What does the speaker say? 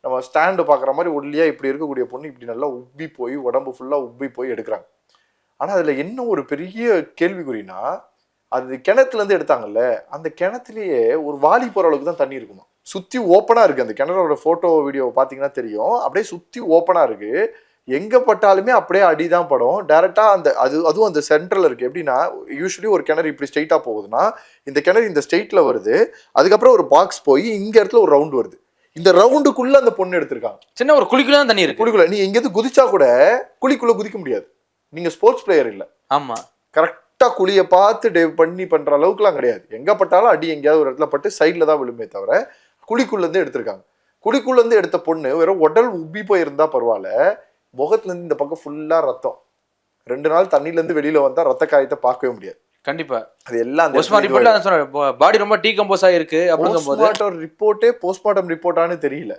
நம்ம ஸ்டாண்டு பார்க்குற மாதிரி ஒல்லியா இப்படி இருக்கக்கூடிய பொண்ணு இப்படி நல்லா உப்பி போய் உடம்பு ஃபுல்லா உப்பி போய் எடுக்கிறாங்க. ஆனா அதுல என்ன ஒரு பெரிய கேள்விக்குறினா, அது கிணத்துல இருந்து எடுத்தாங்கல்ல, அந்த கிணத்துலயே ஒரு வாளி போற அளவுக்கு தான் தண்ணி இருக்குமா. சுத்தி ஓப்பனா இருக்கு. அந்த கிணறோட போட்டோ வீடியோ பாத்தீங்கன்னா தெரியும். அப்படியே சுத்தி ஓப்பனா இருக்கு. எங்க பட்டாலுமே அப்படியே அடிதான் படும். டைரக்டா அந்த அதுவும் அந்த சென்டர்ல இருக்கு. எப்படின்னா யூஸ்வலி ஒரு கிணறு இப்படி ஸ்ட்ரைட்டா போகுதுன்னா, இந்த கிணறு இந்த ஸ்ட்ரைட்ல வருது. அதுக்கப்புறம் ஒரு பாக்ஸ் போய் இங்க இடத்துல ஒரு ரவுண்ட் வருது. இந்த ரவுண்டுக்குள்ள அந்த பொண்ணு எடுத்திருக்காங்க. சின்ன ஒரு குழிக்குள்ள தான் தண்ணி இருக்கு. குழிக்குள்ள நீ எங்கேயாவது குதிச்சா கூட குழிக்குள்ள குதிக்க முடியாது. நீங்க ஸ்போர்ட்ஸ் பிளேயர் இல்ல. ஆமா, கரெக்டா குழியை பார்த்து டேவ் பண்ணி பண்ற அளவுக்குலாம் கிடையாது. எங்க பட்டாலும் அடி எங்கேயாவது ஒரு இடத்துல பட்டு சைட்ல தான் விழுமே தவிர குழிக்குள்ள இருந்து எடுத்திருக்காங்க. குழிக்குள்ள இருந்து எடுத்த பொண்ணு வெறும் உடல் உப்பி போயிருந்தா பரவாயில்ல, முகத்துல இருந்து இந்த பக்கம் ஃபுல்லா ரத்தம். 2 நாள் தண்ணில இருந்து வெளியில வந்தா ரத்த காயத்தை பார்க்கவே முடியாது. கண்டிப்பா. அது எல்லாம் பாடி ரொம்ப டீகம்போஸ் ஆயிருக்கு அப்படிங்கும்போது போஸ்ட்மார்ட்டம் ரிப்போர்ட்டே போஸ்ட்மார்ட்டம் ரிப்போர்ட்டானு தெரியல.